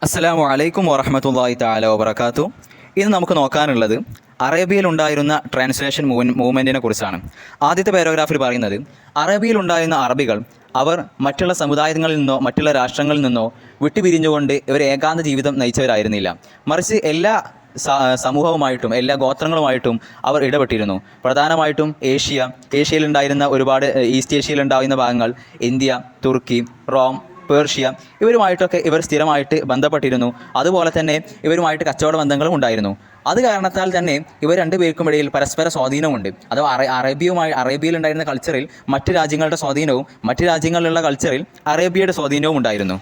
അസ്സലാമു അലൈക്കും വറഹ്മത്തുള്ളാഹി തആല വബറകാതുഹു. ഇന്ന് നമുക്ക് നോക്കാനുള്ളത് അറേബ്യയിൽ ഉണ്ടായിരുന്ന ട്രാൻസ്ലേഷൻ മൂവ്മെൻറ്റിനെ കുറിച്ചാണ്. ആദ്യത്തെ പാരഗ്രാഫിൽ പറയുന്നത്, അറേബ്യയിൽ ഉണ്ടായിരുന്ന അറബികൾ അവർ മറ്റുള്ള സമുദായങ്ങളിൽ നിന്നോ മറ്റുള്ള രാഷ്ട്രങ്ങളിൽ നിന്നോ വിട്ടുപിരിഞ്ഞുകൊണ്ട് ഇവർ ഏകാന്ത ജീവിതം നയിച്ചവരായിരുന്നില്ല. മറിച്ച് എല്ലാ സമൂഹവുമായിട്ടും എല്ലാ ഗോത്രങ്ങളുമായിട്ടും അവർ ഇടപെട്ടിരുന്നു. പ്രധാനമായിട്ടും ഏഷ്യയിലുണ്ടായിരുന്ന ഒരുപാട് ഈസ്റ്റ് ഏഷ്യയിലുണ്ടായിരുന്ന ഭാഗങ്ങൾ, ഇന്ത്യ, തുർക്കി, റോം, പേർഷ്യ, ഇവരുമായിട്ടൊക്കെ ഇവർ സ്ഥിരമായിട്ട് ബന്ധപ്പെട്ടിരുന്നു. അതുപോലെ തന്നെ ഇവരുമായിട്ട് കച്ചവട ബന്ധങ്ങളും ഉണ്ടായിരുന്നു. അത് കാരണത്താൽ തന്നെ ഇവർ രണ്ടുപേർക്കുമിടയിൽ പരസ്പര സ്വാധീനമുണ്ട്. അഥവാ അറേബ്യയിലുണ്ടായിരുന്ന കൾച്ചറിൽ മറ്റ് രാജ്യങ്ങളുടെ സ്വാധീനവും മറ്റ് രാജ്യങ്ങളിലുള്ള കൾച്ചറിൽ അറേബ്യയുടെ സ്വാധീനവും ഉണ്ടായിരുന്നു.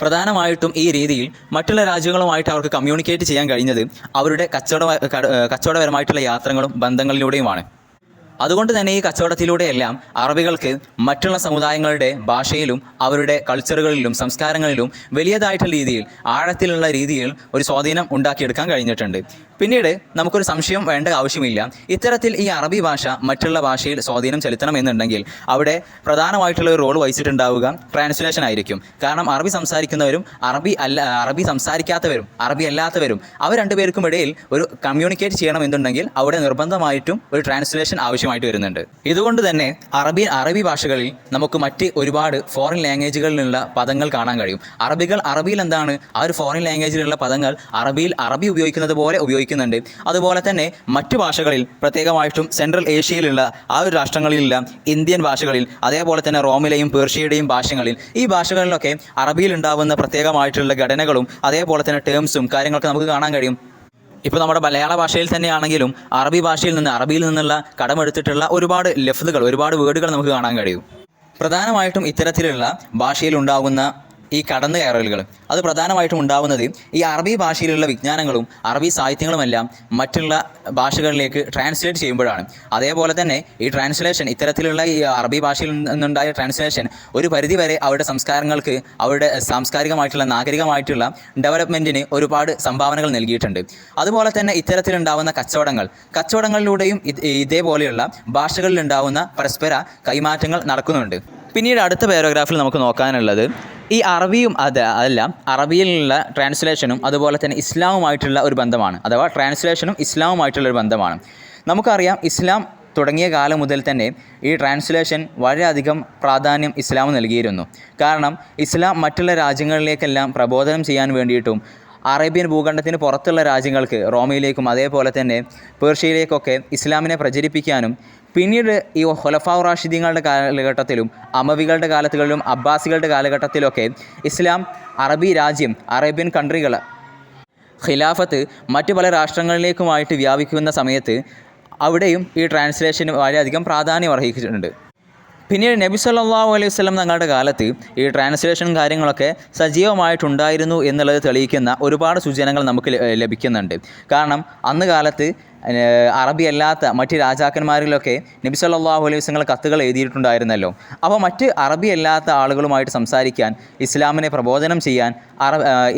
പ്രധാനമായിട്ടും ഈ രീതിയിൽ മറ്റുള്ള രാജ്യങ്ങളുമായിട്ട് അവർക്ക് കമ്മ്യൂണിക്കേറ്റ് ചെയ്യാൻ കഴിഞ്ഞത് അവരുടെ കച്ചവടപരമായിട്ടുള്ള യാത്രകളും ബന്ധങ്ങളിലൂടെയുമാണ്. അതുകൊണ്ട് തന്നെ ഈ കച്ചവടത്തിലൂടെയെല്ലാം അറബികൾക്ക് മറ്റുള്ള സമുദായങ്ങളുടെ ഭാഷയിലും അവരുടെ കൾച്ചറുകളിലും സംസ്കാരങ്ങളിലും വലിയതായിട്ടുള്ള രീതിയിൽ, ആഴത്തിലുള്ള രീതിയിൽ ഒരു സ്വാധീനം ഉണ്ടാക്കിയെടുക്കാൻ കഴിഞ്ഞിട്ടുണ്ട്. പിന്നീട് നമുക്കൊരു സംശയം വേണ്ട ആവശ്യമില്ല. ഇത്തരത്തിൽ ഈ അറബി ഭാഷ മറ്റുള്ള ഭാഷയിൽ സ്വാധീനം ചെലുത്തണമെന്നുണ്ടെങ്കിൽ അവിടെ പ്രധാനമായിട്ടുള്ള ഒരു റോൾ വഹിച്ചിട്ടുണ്ടാവുക ട്രാൻസ്ലേഷൻ ആയിരിക്കും. കാരണം അറബി സംസാരിക്കുന്നവരും അറബി സംസാരിക്കാത്തവരും അറബി അല്ലാത്തവരും അവർ രണ്ടുപേർക്കും ഇടയിൽ ഒരു കമ്മ്യൂണിക്കേറ്റ് ചെയ്യണമെന്നുണ്ടെങ്കിൽ അവിടെ നിർബന്ധമായിട്ടും ഒരു ട്രാൻസ്ലേഷൻ ആവശ്യമായിട്ട് വരുന്നുണ്ട്. ഇതുകൊണ്ട് തന്നെ അറബി ഭാഷകളിൽ നമുക്ക് മറ്റ് ഒരുപാട് ഫോറിൻ ലാംഗ്വേജുകളിലുള്ള പദങ്ങൾ കാണാൻ കഴിയും. അറബിയിൽ എന്താണ് ആ ഒരു ഫോറിൻ ലാംഗ്വേജിലുള്ള പദങ്ങൾ അറബി ഉപയോഗിക്കുന്നത് പോലെ ഉപയോഗിക്കുന്നുണ്ട്. അതുപോലെ തന്നെ മറ്റു ഭാഷകളിൽ, പ്രത്യേകമായിട്ടും സെൻട്രൽ ഏഷ്യയിലുള്ള ആ ഒരു രാഷ്ട്രങ്ങളിലുള്ള ഇന്ത്യൻ ഭാഷകളിൽ, അതേപോലെ തന്നെ റോമിലെയും പേർഷ്യയുടെയും ഭാഷകളിൽ, ഈ ഭാഷകളിലൊക്കെ അറബിയിൽ ഉണ്ടാകുന്ന പ്രത്യേകമായിട്ടുള്ള ഘടനകളും അതേപോലെ തന്നെ ടേംസും കാര്യങ്ങളൊക്കെ നമുക്ക് കാണാൻ കഴിയും. ഇപ്പോൾ നമ്മുടെ മലയാള ഭാഷയിൽ തന്നെയാണെങ്കിലും അറബിയിൽ നിന്നുള്ള കടമെടുത്തിട്ടുള്ള ഒരുപാട് ലഫ്ലുകൾ, ഒരുപാട് വേർഡുകൾ നമുക്ക് കാണാൻ കഴിയും. പ്രധാനമായിട്ടും ഇത്തരത്തിലുള്ള ഭാഷയിൽ ഉണ്ടാകുന്ന ഈ കടന്നു കയറലുകൾ അത് പ്രധാനമായിട്ടും ഉണ്ടാകുന്നത് ഈ അറബി ഭാഷയിലുള്ള വിജ്ഞാനങ്ങളും അറബി സാഹിത്യങ്ങളുമെല്ലാം മറ്റുള്ള ഭാഷകളിലേക്ക് ട്രാൻസ്ലേറ്റ് ചെയ്യുമ്പോഴാണ്. അതേപോലെ തന്നെ ഈ ട്രാൻസ്ലേഷൻ, ഇത്തരത്തിലുള്ള ഈ അറബി ഭാഷയിൽ നിന്നുണ്ടായ ട്രാൻസ്ലേഷൻ ഒരു പരിധിവരെ അവരുടെ സംസ്കാരങ്ങൾക്ക്, അവരുടെ സാംസ്കാരികമായിട്ടുള്ള നാഗരികമായിട്ടുള്ള ഡെവലപ്മെൻറ്റിന് ഒരുപാട് സംഭാവനകൾ നൽകിയിട്ടുണ്ട്. അതുപോലെ തന്നെ ഇത്തരത്തിലുണ്ടാകുന്ന കച്ചവടങ്ങളിലൂടെയും ഇതേപോലെയുള്ള ഭാഷകളിലുണ്ടാകുന്ന പരസ്പര കൈമാറ്റങ്ങൾ നടക്കുന്നുണ്ട്. പിന്നീട് അടുത്ത പാരഗ്രാഫിൽ നമുക്ക് നോക്കാനുള്ളത് ഈ അറബിയും അറബിയിലുള്ള ട്രാൻസ്ലേഷനും അതുപോലെ തന്നെ ഇസ്ലാമുമായിട്ടുള്ള ഒരു ബന്ധമാണ്. അഥവാ ട്രാൻസ്ലേഷനും ഇസ്ലാമുമായിട്ടുള്ളൊരു ബന്ധമാണ്. നമുക്കറിയാം, ഇസ്ലാം തുടങ്ങിയ കാലം മുതൽ തന്നെ ഈ ട്രാൻസ്ലേഷൻ വളരെയധികം പ്രാധാന്യം ഇസ്ലാം നൽകിയിരുന്നു. കാരണം ഇസ്ലാം മറ്റുള്ള രാജ്യങ്ങളിലേക്കെല്ലാം പ്രബോധനം ചെയ്യാൻ വേണ്ടിയിട്ടും അറേബ്യൻ ഭൂഖണ്ഡത്തിന് പുറത്തുള്ള രാജ്യങ്ങൾക്ക്, റോമയിലേക്കും അതേപോലെ തന്നെ പേർഷ്യയിലേക്കൊക്കെ ഇസ്ലാമിനെ പ്രചരിപ്പിക്കാനും പിന്നീട് ഈ ഖുലഫാഉർ റാഷിദീങ്ങളുടെ കാലഘട്ടത്തിലും അമവികളുടെ കാലത്തുകളിലും അബ്ബാസികളുടെ കാലഘട്ടത്തിലൊക്കെ ഇസ്ലാം അറേബ്യൻ കൺട്രികൾ ഖിലാഫത്ത് മറ്റു പല രാഷ്ട്രങ്ങളിലേക്കുമായിട്ട് വ്യാപിക്കുന്ന സമയത്ത് അവിടെയും ഈ ട്രാൻസ്ലേഷന് വളരെയധികം പ്രാധാന്യം അർഹിച്ചിട്ടുണ്ട്. പിന്നീട് നബി സല്ലല്ലാഹു അലൈഹി വസല്ലം തങ്ങളുടെ കാലത്ത് ഈ ട്രാൻസ്ലേഷൻ കാര്യങ്ങളൊക്കെ സജീവമായിട്ടുണ്ടായിരുന്നു എന്നുള്ളത് തെളിയിക്കുന്ന ഒരുപാട് സൂചനകൾ നമുക്ക് ലഭിക്കുന്നുണ്ട്. കാരണം അന്ന് കാലത്ത് അറബി അല്ലാത്ത മറ്റ് രാജാക്കന്മാരിലൊക്കെ നബി സല്ലല്ലാഹു അലൈഹി വസല്ലം കത്തുകൾ എഴുതിയിട്ടുണ്ടായിരുന്നല്ലോ. അപ്പോൾ മറ്റ് അറബി അല്ലാത്ത ആളുകളുമായിട്ട് സംസാരിക്കാൻ, ഇസ്ലാമിനെ പ്രബോധനം ചെയ്യാൻ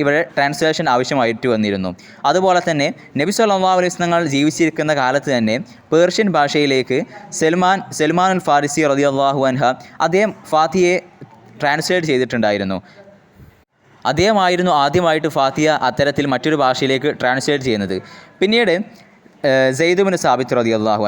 ഇവിടെ ട്രാൻസ്ലേഷൻ ആവശ്യമായിട്ട് വന്നിരുന്നു. അതുപോലെ തന്നെ നബി സല്ലല്ലാഹു അലൈഹി വസല്ലം ജീവിച്ചിരിക്കുന്ന കാലത്ത് തന്നെ പേർഷ്യൻ ഭാഷയിലേക്ക് സൽമാനുൽ ഫാരിസി റളിയല്ലാഹു അൻഹു അദ്ദേഹം ഫാത്തിഹയെ ട്രാൻസ്ലേറ്റ് ചെയ്തിട്ടുണ്ടായിരുന്നു. അദ്ദേഹമായിരുന്നു ആദ്യമായിട്ട് ഫാത്തിഹ അത്തരത്തിൽ മറ്റൊരു ഭാഷയിലേക്ക് ട്രാൻസ്ലേറ്റ് ചെയ്യുന്നത്. പിന്നീട് സെയ്ദ് ബിൻ സാബിത്ത് റളിയല്ലാഹു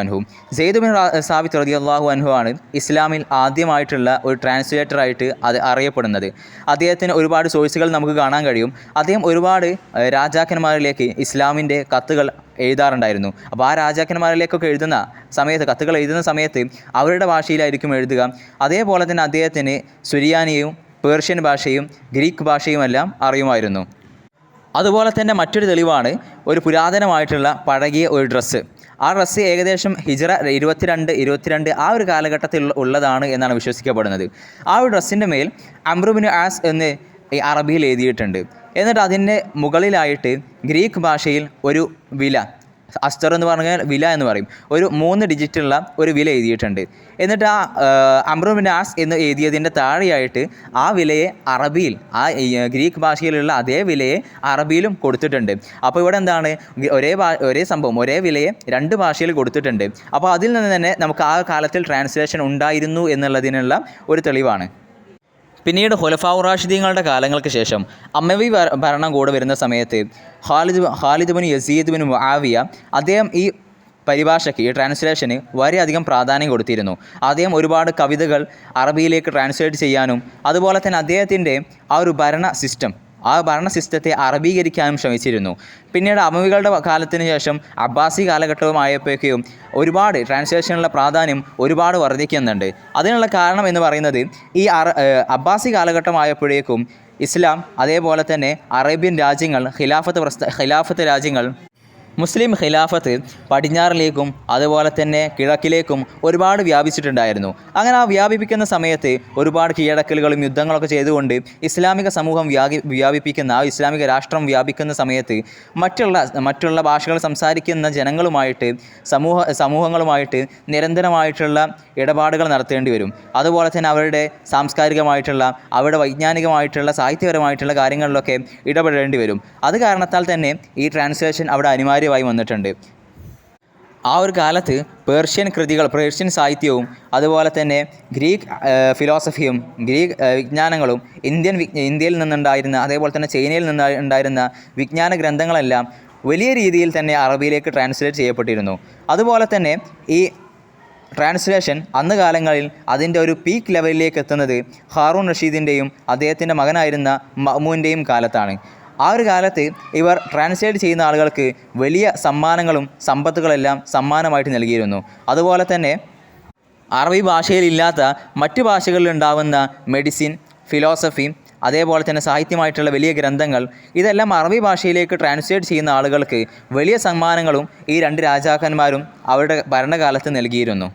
അൻഹു ആണ് ഇസ്ലാമിൽ ആദ്യമായിട്ടുള്ള ഒരു ട്രാൻസ്ലേറ്ററായിട്ട് അറിയപ്പെടുന്നത്. അദ്ദേഹത്തിന് ഒരുപാട് സോഴ്സുകൾ നമുക്ക് കാണാൻ കഴിയും. അദ്ദേഹം ഒരുപാട് രാജാക്കന്മാരിലേക്ക് ഇസ്ലാമിൻ്റെ കത്തുകൾ എഴുതാറുണ്ടായിരുന്നു. അപ്പോൾ ആ രാജാക്കന്മാരിലേക്കൊക്കെ കത്തുകൾ എഴുതുന്ന സമയത്ത് അവരുടെ ഭാഷയിലായിരിക്കും എഴുതുക. അതേപോലെ തന്നെ അദ്ദേഹത്തിന് സുറിയാനിയും പേർഷ്യൻ ഭാഷയും ഗ്രീക്ക് ഭാഷയുമെല്ലാം അറിയുമായിരുന്നു. അതുപോലെ തന്നെ മറ്റൊരു തെളിവാണ് ഒരു പുരാതനമായിട്ടുള്ള പഴകിയ ഒരു ഡ്രസ്സ്. ആ ഡ്രസ്സ് ഏകദേശം ഹിജ്റ 22 ആ ഒരു കാലഘട്ടത്തിൽ ഉള്ളതാണ് എന്നാണ് വിശ്വസിക്കപ്പെടുന്നത്. ആ ഒരു ഡ്രസ്സിൻ്റെ മേൽ അംർ ഇബ്നു ആസ് എന്ന് ഈ അറബിയിൽ എഴുതിയിട്ടുണ്ട്. എന്നിട്ട് അതിൻ്റെ മുകളിലായിട്ട് ഗ്രീക്ക് ഭാഷയിൽ ഒരു വില, അസ്തർ എന്ന് പറഞ്ഞാൽ വില എന്ന് പറയും, ഒരു 3 ഡിജിറ്റുള്ള ഒരു വില എഴുതിയിട്ടുണ്ട്. എന്നിട്ട് ആ അംർ ഇബ്നു ആസ് എന്ന് എഴുതിയതിൻ്റെ താഴെയായിട്ട് ആ വിലയെ അറബിയിൽ, ആ ഗ്രീക്ക് ഭാഷയിലുള്ള അതേ വിലയെ അറബിയിലും കൊടുത്തിട്ടുണ്ട്. അപ്പോൾ ഇവിടെ എന്താണ്, ഒരേ സംഭവം, ഒരേ വിലയെ 2 ഭാഷയിൽ കൊടുത്തിട്ടുണ്ട്. അപ്പോൾ അതിൽ നിന്ന് തന്നെ നമുക്ക് ആ കാലത്തിൽ ട്രാൻസ്ലേഷൻ ഉണ്ടായിരുന്നു എന്നുള്ളതിനുള്ള ഒരു തെളിവാണ്. പിന്നീട് ഖുലഫാഉർ റാഷിദീങ്ങളുടെ കാലങ്ങൾക്ക് ശേഷം അമ്മവി ഭരണം കൂടെ വരുന്ന സമയത്ത് Khalid bin Yazid bin Muawiya അദ്ദേഹം ഈ പരിഭാഷയ്ക്ക് ഈ ട്രാൻസ്ലേഷന് വളരെയധികം പ്രാധാന്യം കൊടുത്തിരുന്നു. അദ്ദേഹം ഒരുപാട് കവിതകൾ അറബിയിലേക്ക് ട്രാൻസ്ലേറ്റ് ചെയ്യാനും അതുപോലെ തന്നെ അദ്ദേഹത്തിൻ്റെ ആ ഒരു ഭരണ സിസ്റ്റത്തെ അറബീകരിക്കാനും ശ്രമിച്ചിരുന്നു. പിന്നീട് അമവികളുടെ കാലത്തിന് ശേഷം അബ്ബാസി കാലഘട്ടവുമായപ്പോഴേക്കും ഒരുപാട് ട്രാൻസ്ലേഷനുള്ള പ്രാധാന്യം ഒരുപാട് വർദ്ധിക്കുന്നുണ്ട്. അതിനുള്ള കാരണം എന്ന് പറയുന്നത് ഈ അബ്ബാസി കാലഘട്ടമായപ്പോഴേക്കും ഇസ്ലാം അതേപോലെ തന്നെ അറേബ്യൻ രാജ്യങ്ങൾ ഖിലാഫത്ത് രാജ്യങ്ങൾ മുസ്ലിം ഖിലാഫത്ത് പടിഞ്ഞാറിലേക്കും അതുപോലെ തന്നെ കിഴക്കിലേക്കും ഒരുപാട് വ്യാപിച്ചിട്ടുണ്ടായിരുന്നു. അങ്ങനെ ആ വ്യാപിപ്പിക്കുന്ന സമയത്ത് ഒരുപാട് കീഴടക്കലുകളും യുദ്ധങ്ങളൊക്കെ ചെയ്തുകൊണ്ട് ഇസ്ലാമിക സമൂഹം വ്യാപിപ്പിക്കുന്ന ഇസ്ലാമിക രാഷ്ട്രം വ്യാപിക്കുന്ന സമയത്ത് മറ്റുള്ള ഭാഷകൾ സംസാരിക്കുന്ന ജനങ്ങളുമായിട്ട് സമൂഹങ്ങളുമായിട്ട് നിരന്തരമായിട്ടുള്ള ഇടപാടുകൾ നടത്തേണ്ടി വരും. അതുപോലെ തന്നെ അവരുടെ സാംസ്കാരികമായിട്ടുള്ള അവരുടെ വൈജ്ഞാനികമായിട്ടുള്ള സാഹിത്യപരമായിട്ടുള്ള കാര്യങ്ങളിലൊക്കെ ഇടപെടേണ്ടി വരും. അത് കാരണത്താൽ തന്നെ ഈ ട്രാൻസ്ലേഷൻ അവിടെ അനിവാര്യമായി വന്നിട്ടുണ്ട്. ആ ഒരു കാലത്ത് പേർഷ്യൻ സാഹിത്യവും അതുപോലെ തന്നെ ഗ്രീക്ക് ഫിലോസഫിയും ഗ്രീക്ക് വിജ്ഞാനങ്ങളും ഇന്ത്യയിൽ നിന്നുണ്ടായിരുന്ന അതേപോലെ തന്നെ ചൈനയിൽ നിന്നുണ്ടായിരുന്ന വിജ്ഞാന ഗ്രന്ഥങ്ങളെല്ലാം വലിയ രീതിയിൽ തന്നെ അറബിയിലേക്ക് ട്രാൻസ്ലേറ്റ് ചെയ്യപ്പെട്ടിരുന്നു. അതുപോലെ തന്നെ ഈ ട്രാൻസ്ലേഷൻ അന്ന് കാലങ്ങളിൽ അതിൻ്റെ ഒരു പീക്ക് ലെവലിലേക്ക് എത്തുന്നത് ഹാറൂൺ റഷീദിൻ്റെയും അദ്ദേഹത്തിൻ്റെ മകനായിരുന്ന മഅ്മൂൻ്റെയും കാലത്താണ്. ആ ഒരു കാലത്ത് ഇവർ ട്രാൻസ്ലേറ്റ് ചെയ്യുന്ന ആളുകൾക്ക് വലിയ സമ്മാനങ്ങളും സമ്പത്തുകളെല്ലാം സമ്മാനമായിട്ട് നൽകിയിരുന്നു. അതുപോലെ തന്നെ അറബി ഭാഷയിലില്ലാത്ത മറ്റു ഭാഷകളിലുണ്ടാവുന്ന മെഡിസിൻ, ഫിലോസഫി അതേപോലെ തന്നെ സാഹിത്യമായിട്ടുള്ള വലിയ ഗ്രന്ഥങ്ങൾ ഇതെല്ലാം അറബി ഭാഷയിലേക്ക് ട്രാൻസ്ലേറ്റ് ചെയ്യുന്ന ആളുകൾക്ക് വലിയ സമ്മാനങ്ങളും ഈ രണ്ട് രാജാക്കന്മാരും അവരുടെ ഭരണകാലത്ത് നൽകിയിരുന്നു.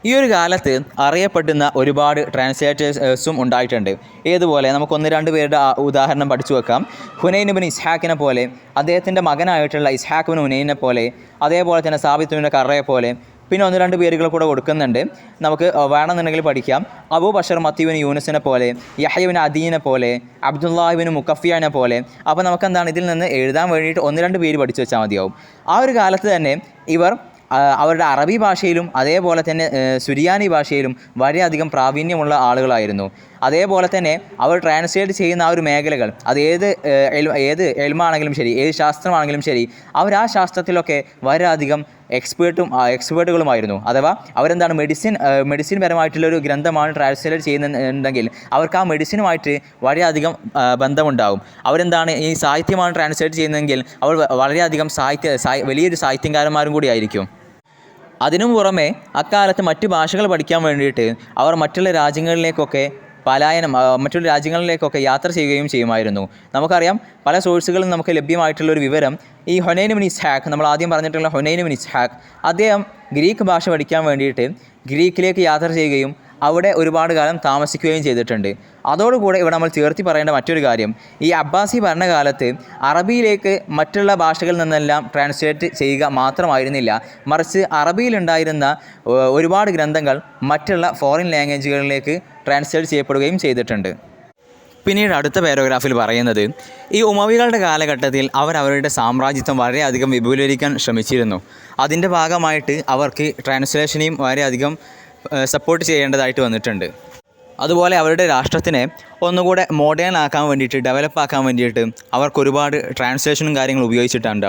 ഈ ഒരു കാലത്ത് അറിയപ്പെടുന്ന ഒരുപാട് ട്രാൻസ്ലേറ്റേഴ്സും ഉണ്ടായിട്ടുണ്ട്. ഏതുപോലെ നമുക്ക് 1-2 പേരുടെ ഉദാഹരണം പഠിച്ചു വെക്കാം. ഹുനൈൻ ബിൻ ഇസ്ഹാക്കിനെ പോലെ, അദ്ദേഹത്തിൻ്റെ മകനായിട്ടുള്ള ഇസ്ഹാഖ് ബിൻ ഹുനൈനെ പോലെ, അതേപോലെ തന്നെ സാബിത്ത് ബിൻ ഖറയെ പോലെ, പിന്നെ 1-2 പേരുകൾ കൂടെ കൊടുക്കുന്നുണ്ട്. നമുക്ക് വേണമെന്നുണ്ടെങ്കിൽ പഠിക്കാം. അബൂ ബഷർ മത്തീബിൻ യൂനുസിനെ പോലെ, യഹ്യ ബിൻ അദീനെ പോലെ, അബ്ദുല്ലാഹിബിൻ മുക്കഫിയാനെ പോലെ. അപ്പോൾ നമുക്കെന്താണ് ഇതിൽ നിന്ന് എഴുതാൻ വേണ്ടിയിട്ട് 1-2 പേര് പഠിച്ചു വെച്ചാൽ മതിയാവും. ആ ഒരു കാലത്ത് തന്നെ ഇവർ അവരുടെ അറബി ഭാഷയിലും അതേപോലെ തന്നെ സുരിയാനി ഭാഷയിലും വളരെയധികം പ്രാവീണ്യമുള്ള ആളുകളായിരുന്നു. അതേപോലെ തന്നെ അവർ ട്രാൻസ്ലേറ്റ് ചെയ്യുന്ന ആ ഒരു മേഖലകൾ അത് ഏത് എൽമാണെങ്കിലും ശരി, ഏത് ശാസ്ത്രമാണെങ്കിലും ശരി, അവർ ആ ശാസ്ത്രത്തിലൊക്കെ വളരെയധികം എക്സ്പേർട്ടുകളുമായിരുന്നു. അഥവാ അവരെന്താണ് മെഡിസിൻ പരമായിട്ടുള്ളൊരു ഗ്രന്ഥമാണ് ട്രാൻസ്ലേറ്റ് ചെയ്യുന്നുണ്ടെങ്കിൽ അവർക്ക് ആ മെഡിസിനുമായിട്ട് വളരെയധികം ബന്ധമുണ്ടാകും. അവരെന്താണ് ഈ സാഹിത്യമാണ് ട്രാൻസ്ലേറ്റ് ചെയ്യുന്നതെങ്കിൽ അവർ വളരെയധികം വലിയൊരു സാഹിത്യകാരന്മാരും കൂടി ആയിരിക്കും. അതിനും പുറമെ അക്കാലത്ത് മറ്റു ഭാഷകൾ പഠിക്കാൻ വേണ്ടിയിട്ട് അവർ മറ്റുള്ള രാജ്യങ്ങളിലേക്കൊക്കെ മറ്റുള്ള രാജ്യങ്ങളിലേക്കൊക്കെ യാത്ര ചെയ്യുകയും ചെയ്യുമായിരുന്നു. നമുക്കറിയാം, പല സോഴ്സുകളിലും നമുക്ക് ലഭ്യമായിട്ടുള്ളൊരു വിവരം, ഈ ഹുനൈൻ ബിൻ ഇസ്ഹാഖ്, നമ്മൾ ആദ്യം പറഞ്ഞിട്ടുള്ള ഹുനൈൻ ബിൻ ഇസ്ഹാഖ്, അദ്ദേഹം ഗ്രീക്ക് ഭാഷ പഠിക്കാൻ വേണ്ടിയിട്ട് ഗ്രീക്കിലേക്ക് യാത്ര ചെയ്യുകയും അവിടെ ഒരുപാട് കാലം താമസിക്കുകയും ചെയ്തിട്ടുണ്ട്. അതോടുകൂടെ ഇവിടെ നമ്മൾ ചേർത്തി പറയേണ്ട മറ്റൊരു കാര്യം, ഈ അബ്ബാസി ഭരണകാലത്ത് അറബിയിലേക്ക് മറ്റുള്ള ഭാഷകളിൽ നിന്നെല്ലാം ട്രാൻസ്ലേറ്റ് ചെയ്യുക മാത്രമായിരുന്നില്ല, മറിച്ച് അറബിയിലുണ്ടായിരുന്ന ഒരുപാട് ഗ്രന്ഥങ്ങൾ മറ്റുള്ള ഫോറിൻ ലാംഗ്വേജുകളിലേക്ക് ട്രാൻസ്ലേറ്റ് ചെയ്യപ്പെടുകയും ചെയ്തിട്ടുണ്ട്. പിന്നീട് അടുത്ത പാരഗ്രാഫിൽ പറയുന്നത്, ഈ ഉമവികളുടെ കാലഘട്ടത്തിൽ അവരുടെ സാമ്രാജ്യത്വം വളരെയധികം വിപുലീകരിക്കാൻ ശ്രമിച്ചിരുന്നു. അതിൻ്റെ ഭാഗമായിട്ട് അവർക്ക് ട്രാൻസ്ലേഷനെയും വളരെയധികം സപ്പോർട്ട് ചെയ്യേണ്ടതായിട്ട് വന്നിട്ടുണ്ട്. അതുപോലെ അവരുടെ രാഷ്ട്രത്തിനെ ഒന്നുകൂടെ മോഡേൺ ആക്കാൻ വേണ്ടിയിട്ട്, ഡെവലപ്പ് ആക്കാൻ വേണ്ടിയിട്ട് അവർക്ക് ഒരുപാട് ട്രാൻസ്ലേഷനും കാര്യങ്ങളും ഉപയോഗിച്ചിട്ടുണ്ട്.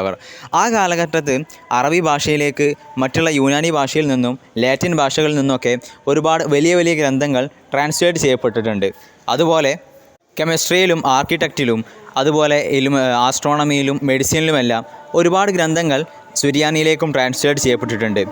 ആ കാലഘട്ടത്തിൽ അറബി ഭാഷയിലേക്ക് മറ്റുള്ള യുനാനി ഭാഷയിൽ നിന്നും ലാറ്റിൻ ഭാഷകളിൽ നിന്നൊക്കെ ഒരുപാട് വലിയ വലിയ ഗ്രന്ഥങ്ങൾ ട്രാൻസ്ലേറ്റ് ചെയ്യപ്പെട്ടിട്ടുണ്ട്. അതുപോലെ കെമിസ്ട്രിയിലും ആർക്കിടെക്റ്റിലും അതുപോലെ ആസ്ട്രോണമിയിലും മെഡിസിനിലുമെല്ലാം ഒരുപാട് ഗ്രന്ഥങ്ങൾ സുരിയാനിയിലേക്കും ട്രാൻസ്ലേറ്റ് ചെയ്യപ്പെട്ടിട്ടുണ്ട്.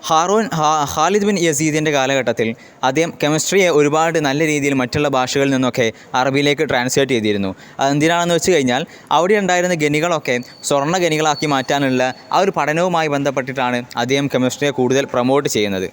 ഖാലിദ് ബിൻ യസീദിൻ്റെ കാലഘട്ടത്തിൽ അദ്ദേഹം കെമിസ്ട്രിയെ ഒരുപാട് നല്ല രീതിയിൽ മറ്റുള്ള ഭാഷകളിൽ നിന്നൊക്കെ അറബിയിലേക്ക് ട്രാൻസ്ലേറ്റ് ചെയ്തിരുന്നു. അതെന്തിനാണെന്ന് വെച്ച് കഴിഞ്ഞാൽ അവിടെ ഉണ്ടായിരുന്ന ഗനികളൊക്കെ സ്വർണ്ണ ഗനികളാക്കി മാറ്റാനുള്ള ആ ഒരു പഠനവുമായി ബന്ധപ്പെട്ടിട്ടാണ് അദ്ദേഹം കെമിസ്ട്രിയെ കൂടുതൽ പ്രൊമോട്ട് ചെയ്യുന്നത്.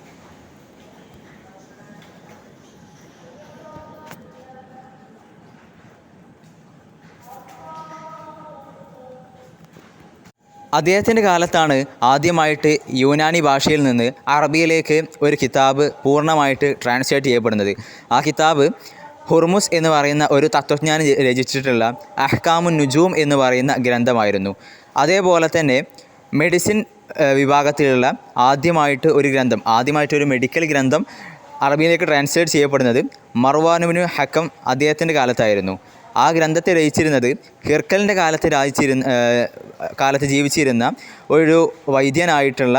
അദ്ദേഹത്തിൻ്റെ കാലത്താണ് ആദ്യമായിട്ട് യൂനാനി ഭാഷയിൽ നിന്ന് അറബിയിലേക്ക് ഒരു കിതാബ് പൂർണ്ണമായിട്ട് ട്രാൻസ്ലേറ്റ് ചെയ്യപ്പെടുന്നത്. ആ കിതാബ് ഹുർമുസ് എന്ന് പറയുന്ന ഒരു തത്വജ്ഞാനി രചിച്ചിട്ടുള്ള അഹ്കാമുൻ നുജൂം എന്ന് പറയുന്ന ഗ്രന്ഥമായിരുന്നു. അതേപോലെ തന്നെ മെഡിസിൻ വിഭാഗത്തിലുള്ള ആദ്യമായിട്ടൊരു മെഡിക്കൽ ഗ്രന്ഥം അറബിയിലേക്ക് ട്രാൻസ്ലേറ്റ് ചെയ്യപ്പെടുന്നത് മർവാനുബിനു ഹക്കം അദ്ദേഹത്തിൻ്റെ കാലത്തായിരുന്നു. ആ ഗ്രന്ഥത്തെ രചിച്ചിരുന്നത് ഹിർക്കലിൻ്റെ കാലത്ത് ജീവിച്ചിരുന്ന ഒരു വൈദ്യനായിട്ടുള്ള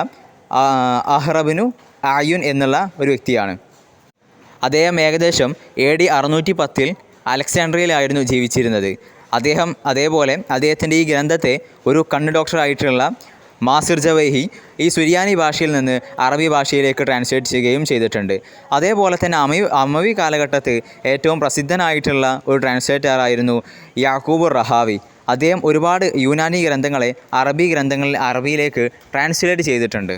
അഹ്റബിനു ആയുൻ എന്നുള്ള ഒരു വ്യക്തിയാണ്. അദ്ദേഹം ഏകദേശം AD 610 അലക്സാണ്ട്രിയയിലായിരുന്നു ജീവിച്ചിരുന്നത്. അദ്ദേഹത്തിൻ്റെ ഈ ഗ്രന്ഥത്തെ ഒരു കണ്ണ് ഡോക്ടറായിട്ടുള്ള മാസിർ ജവൈഹി ഈ സുരിയാനി ഭാഷയിൽ നിന്ന് അറബി ഭാഷയിലേക്ക് ട്രാൻസ്ലേറ്റ് ചെയ്യുകയും ചെയ്തിട്ടുണ്ട്. അതേപോലെ തന്നെ അമവി കാലഘട്ടത്തിൽ ഏറ്റവും പ്രസിദ്ധനായിട്ടുള്ള ഒരു ട്രാൻസ്ലേറ്ററായിരുന്നു യാക്കൂബ് റഹാവി. അദ്ദേഹം ഒരുപാട് യൂനാനി ഗ്രന്ഥങ്ങളെ അറബിയിലേക്ക് ട്രാൻസ്ലേറ്റ് ചെയ്തിട്ടുണ്ട്.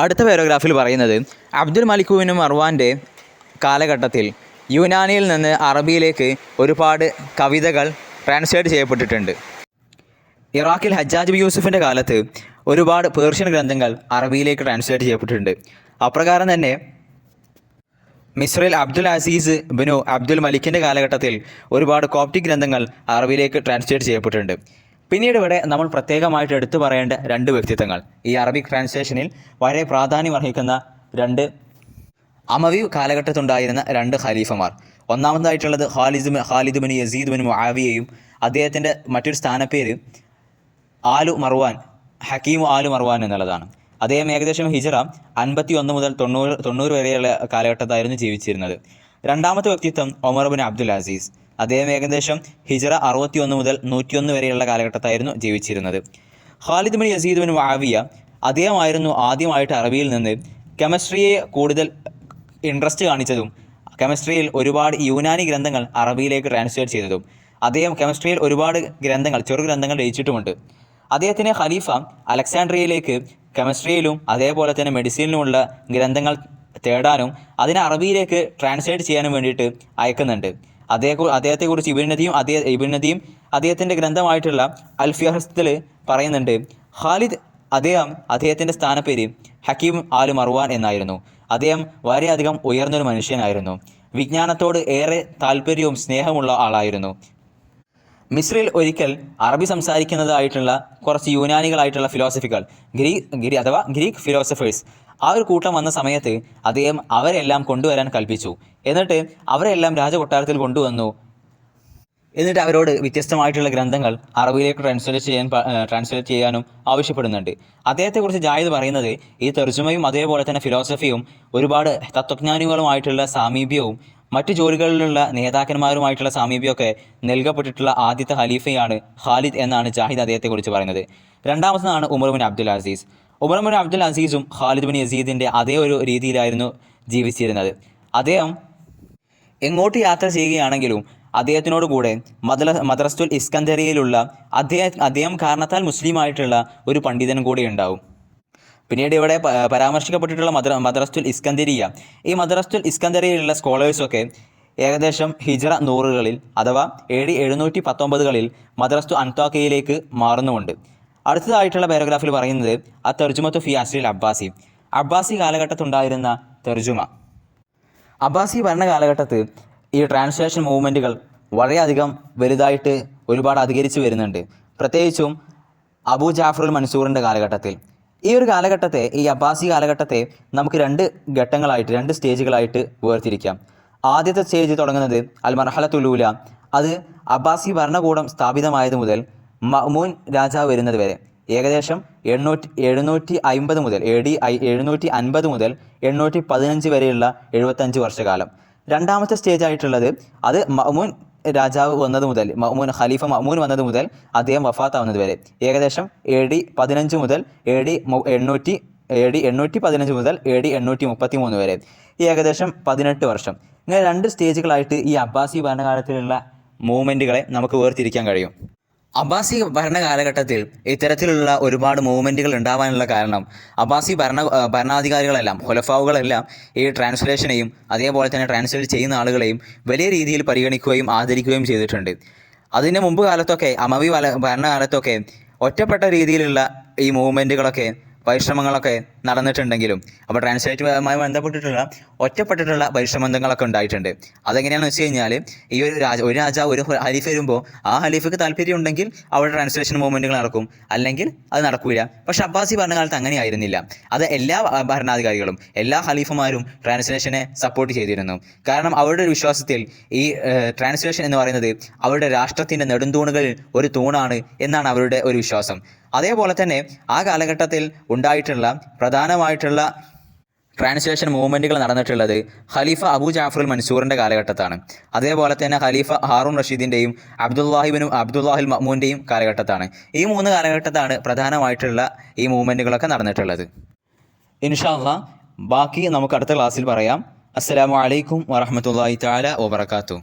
അടുത്ത പാരഗ്രാഫിൽ പറയുന്നത് അബ്ദുൽ മലിക്കുവിനും മർവാൻ്റെ കാലഘട്ടത്തിൽ യൂനാനിയിൽ നിന്ന് അറബിയിലേക്ക് ഒരുപാട് കവിതകൾ ട്രാൻസ്ലേറ്റ് ചെയ്യപ്പെട്ടിട്ടുണ്ട്. ഇറാഖിൽ ഹജ്ജാജ് ബിൻ യൂസുഫിൻ്റെ കാലത്ത് ഒരുപാട് പേർഷ്യൻ ഗ്രന്ഥങ്ങൾ അറബിയിലേക്ക് ട്രാൻസ്ലേറ്റ് ചെയ്യപ്പെട്ടിട്ടുണ്ട്. അപ്രകാരം തന്നെ മിസ്രിൽ അബ്ദുൽ അസീസ് ബിനു അബ്ദുൽ മലിക്കിൻ്റെ കാലഘട്ടത്തിൽ ഒരുപാട് കോപ്റ്റിക് ഗ്രന്ഥങ്ങൾ അറബിയിലേക്ക് ട്രാൻസ്ലേറ്റ് ചെയ്യപ്പെട്ടിട്ടുണ്ട്. പിന്നീട് ഇവിടെ നമ്മൾ പ്രത്യേകമായിട്ട് എടുത്തു പറയേണ്ട രണ്ട് വ്യക്തിത്വങ്ങൾ, ഈ അറബിക് ട്രാൻസ്ലേഷനിൽ വളരെ പ്രാധാന്യം അർഹിക്കുന്ന അമവി കാലഘട്ടത്തുണ്ടായിരുന്ന രണ്ട് ഖലീഫമാർ. ഒന്നാമതായിട്ടുള്ളത് ഖാലിദ് ബിൻ യസീദ് ബിൻ മുആവിയയും അദ്ദേഹത്തിൻ്റെ മറ്റൊരു സ്ഥാനപ്പേര് ഹക്കീമു ആലു മർവാൻ എന്നുള്ളതാണ്. അദ്ദേഹം ഏകദേശം ഹിജറ 51 മുതൽ 90 വരെയുള്ള കാലഘട്ടത്തായിരുന്നു ജീവിച്ചിരുന്നത്. രണ്ടാമത്തെ വ്യക്തിത്വം ഒമർ ബിൻ അബ്ദുൽ അസീസ്. അദ്ദേഹം ഏകദേശം ഹിജറ 61 മുതൽ 101 വരെയുള്ള കാലഘട്ടത്തായിരുന്നു ജീവിച്ചിരുന്നത്. Khalid bin Yazid bin Muawiya അദ്ദേഹമായിരുന്നു ആദ്യമായിട്ട് അറബിയിൽ നിന്ന് കെമിസ്ട്രിയെ കൂടുതൽ ഇൻട്രസ്റ്റ് കാണിച്ചതും കെമിസ്ട്രിയിൽ ഒരുപാട് യൂനാനി ഗ്രന്ഥങ്ങൾ അറബിയിലേക്ക് ട്രാൻസ്ലേറ്റ് ചെയ്തതും. അദ്ദേഹം കെമിസ്ട്രിയിൽ ഒരുപാട് ചെറുഗ്രന്ഥങ്ങൾ രചിച്ചിട്ടുമുണ്ട്. അദ്ദേഹത്തിൻ്റെ ഖലീഫ അലക്സാണ്ട്രിയയിലേക്ക് കെമിസ്ട്രിയിലും അതേപോലെ തന്നെ മെഡിസിനിലുമുള്ള ഗ്രന്ഥങ്ങൾ തേടാനും അതിനെ അറബിയിലേക്ക് ട്രാൻസ്ലേറ്റ് ചെയ്യാനും വേണ്ടിയിട്ട് അയക്കുന്നുണ്ട്. അദ്ദേഹത്തെക്കുറിച്ച് ഇബ്നു നദീം അദ്ദേഹത്തിൻ്റെ ഗ്രന്ഥമായിട്ടുള്ള അൽഫിഹസ്തിൽ പറയുന്നുണ്ട്. അദ്ദേഹത്തിൻ്റെ സ്ഥാനപ്പേര് ഹക്കീം ആലു മർവാൻ എന്നായിരുന്നു. അദ്ദേഹം വളരെയധികം ഉയർന്നൊരു മനുഷ്യനായിരുന്നു. വിജ്ഞാനത്തോട് ഏറെ താല്പര്യവും സ്നേഹമുള്ള ആളായിരുന്നു. മിസ്രിൽ ഒരിക്കൽ അറബി സംസാരിക്കുന്നതായിട്ടുള്ള കുറച്ച് യൂനാനികളായിട്ടുള്ള ഗ്രീക്ക് ഫിലോസഫേഴ്സ് ആ ഒരു കൂട്ടം വന്ന സമയത്ത് അദ്ദേഹം അവരെല്ലാം കൊണ്ടുവരാൻ കൽപ്പിച്ചു. എന്നിട്ട് അവരെല്ലാം രാജകൊട്ടാരത്തിൽ കൊണ്ടുവന്നു. എന്നിട്ട് അവരോട് വ്യത്യസ്തമായിട്ടുള്ള ഗ്രന്ഥങ്ങൾ അറബിയിലേക്ക് ട്രാൻസ്ലേറ്റ് ചെയ്യാനും ആവശ്യപ്പെടുന്നുണ്ട്. അദ്ദേഹത്തെക്കുറിച്ച് ജാഹിദ് പറയുന്നത് ഈ തർജുമയും അതേപോലെ തന്നെ ഫിലോസഫിയും ഒരുപാട് തത്വജ്ഞാനികളുമായിട്ടുള്ള സാമീപ്യവും മറ്റു ജോലികളിലുള്ള നേതാക്കന്മാരുമായിട്ടുള്ള സാമീപ്യമൊക്കെ നൽകപ്പെട്ടിട്ടുള്ള ആദ്യത്തെ ഖലീഫയാണ് ഖാലിദ് എന്നാണ് ജാഹിദ് അദ്ദേഹത്തെക്കുറിച്ച് പറയുന്നത്. രണ്ടാമത്തേതാണ് Umar bin Abdul Aziz. Umar bin Abdul അസീസും ഖാലിദ് ബിൻ യസീദിൻ്റെ അതേ ഒരു രീതിയിലായിരുന്നു ജീവിച്ചിരുന്നത്. അദ്ദേഹം എങ്ങോട്ട് യാത്ര ചെയ്യുകയാണെങ്കിലും അദ്ദേഹത്തിനോട് കൂടെ മദ്രസത്തുൽ ഇസ്കന്ദരിയയിലുള്ള അദ്ദേഹം കാരണത്താൽ മുസ്ലിമായിട്ടുള്ള ഒരു പണ്ഡിതനും കൂടി ഉണ്ടാവും. പിന്നീട് ഇവിടെ പരാമർശിക്കപ്പെട്ടിട്ടുള്ള മദ്രസത്തുൽ ഇസ്കന്ദരിയ, ഈ മദ്രസത്തുൽ ഇസ്കന്ദരിയയിലുള്ള സ്കോളേഴ്സൊക്കെ ഏകദേശം ഹിജ്റ 100കളിൽ അഥവാ AD 719കളിൽ മദ്രസത്തു അൻത്വാഖിയയിലേക്ക് മാറുന്നുമുണ്ട്. അടുത്തതായിട്ടുള്ള പാരഗ്രാഫിൽ പറയുന്നത് തർജുമത്തു ഫി അസ്രിൽ അബ്ബാസി കാലഘട്ടത്തുണ്ടായിരുന്ന തർജുമ. അബ്ബാസി ഭരണകാലഘട്ടത്ത് ഈ ട്രാൻസ്ലേഷൻ മൂവ്മെൻറ്റുകൾ വളരെയധികം വലുതായിട്ട് ഒരുപാട് അധികരിച്ചു വരുന്നുണ്ട്. പ്രത്യേകിച്ചും അബൂ ജാഫറുൽ മൻസൂറിൻ്റെ കാലഘട്ടത്തിൽ. ഈ ഒരു കാലഘട്ടത്തെ, ഈ അബ്ബാസി കാലഘട്ടത്തെ നമുക്ക് രണ്ട് സ്റ്റേജുകളായിട്ട് വേർതിരിക്കാം. ആദ്യത്തെ സ്റ്റേജ് തുടങ്ങുന്നത് അൽ മർഹലത്തുൽ ഊല. അത് അബ്ബാസി ഭരണകൂടം സ്ഥാപിതമായത് മുതൽ മഅ്മൂൻ രാജാവ് വരുന്നത് വരെ ഏകദേശം 750 മുതൽ AD 750 മുതൽ 815 വരെയുള്ള 75 വർഷക്കാലം. രണ്ടാമത്തെ സ്റ്റേജ് ആയിട്ടുള്ളത് അത് മഅ്മൂൻ രാജാവ് വന്നത് മുതൽ, ഖലീഫ മഅ്മൂൻ വന്നത് മുതൽ അദ്ദേഹം വഫാത്താവുന്നത് വരെ ഏകദേശം AD 15 മുതൽ AD 815 മുതൽ AD 833 വരെ ഏകദേശം 18 വർഷം. ഇങ്ങനെ രണ്ട് സ്റ്റേജുകളായിട്ട് ഈ അബ്ബാസി ഭരണകാലത്തിലുള്ള മൂവ്മെൻറ്റുകളെ നമുക്ക് വേർതിരിക്കാൻ കഴിയും. അബ്ബാസി ഭരണകാലഘട്ടത്തിൽ ഇത്തരത്തിലുള്ള ഒരുപാട് മൂവ്മെൻറ്റുകൾ ഉണ്ടാവാനുള്ള കാരണം അബ്ബാസി ഭരണാധികാരികളെല്ലാം, ഖുലഫാവുകളെല്ലാം ഈ ട്രാൻസ്ലേഷനെയും അതേപോലെ തന്നെ ട്രാൻസ്ലേറ്റ് ചെയ്യുന്ന ആളുകളെയും വലിയ രീതിയിൽ പരിഗണിക്കുകയും ആദരിക്കുകയും ചെയ്തിട്ടുണ്ട്. അതിന് മുമ്പ് കാലത്തൊക്കെ, അമവി ഭരണകാലത്തൊക്കെ ഒറ്റപ്പെട്ട രീതിയിലുള്ള ഈ മൂവ്മെൻറ്റുകളൊക്കെ പരിശ്രമങ്ങളൊക്കെ നടന്നിട്ടുണ്ടെങ്കിലും അപ്പോൾ ട്രാൻസ്ലേറ്റുമായി ബന്ധപ്പെട്ടിട്ടുള്ള ഒറ്റപ്പെട്ടിട്ടുള്ള പരിശ്രമങ്ങളൊക്കെ ഉണ്ടായിട്ടുണ്ട്. അതെങ്ങനെയാണെന്ന് വെച്ച് കഴിഞ്ഞാൽ ഈ ഒരു രാജാവ് ഒരു ഹലീഫ വരുമ്പോൾ ആ ഹലീഫയ്ക്ക് താല്പര്യം ഉണ്ടെങ്കിൽ അവിടെ ട്രാൻസ്ലേഷൻ മൂവ്മെൻറ്റുകൾ നടക്കും, അല്ലെങ്കിൽ അത് നടക്കില്ല. പക്ഷെ അബ്ബാസി ഭരണകാലത്ത് അങ്ങനെയായിരുന്നില്ല. അത് എല്ലാ ഭരണാധികാരികളും എല്ലാ ഹലീഫമാരും ട്രാൻസ്ലേഷനെ സപ്പോർട്ട് ചെയ്തിരുന്നു. കാരണം അവരുടെ ഒരു വിശ്വാസത്തിൽ ഈ ട്രാൻസ്ലേഷൻ എന്ന് പറയുന്നത് അവരുടെ രാഷ്ട്രത്തിൻ്റെ നെടുന്തൂണുകളിൽ ഒരു തൂണാണ് എന്നാണ് അവരുടെ ഒരു വിശ്വാസം. അതേപോലെ തന്നെ ആ കാലഘട്ടത്തിൽ ഉണ്ടായിട്ടുള്ള പ്രധാനമായിട്ടുള്ള ട്രാൻസ്ലേഷൻ മൂവ്മെൻറ്റുകൾ നടന്നിട്ടുള്ളത് ഖലീഫ അബൂ ജാഫറുൽ മൻസൂറിൻ്റെ കാലഘട്ടത്താണ്. അതേപോലെ തന്നെ ഖലീഫ ഹാറൂൺ റഷീദിൻ്റെയും അബ്ദുല്ലാഹിൽ മഅ്മൂൻ്റെയും കാലഘട്ടത്താണ്. ഈ 3 കാലഘട്ടത്താണ് പ്രധാനമായിട്ടുള്ള ഈ മൂവ്മെൻറ്റുകളൊക്കെ നടന്നിട്ടുള്ളത്. ഇൻഷാ അല്ലാഹ് ബാക്കി നമുക്ക് അടുത്ത ക്ലാസ്സിൽ പറയാം. അസ്സലാമു അലൈക്കും വറഹ്മത്തുള്ളാഹി തആല വബറകാതുഹു.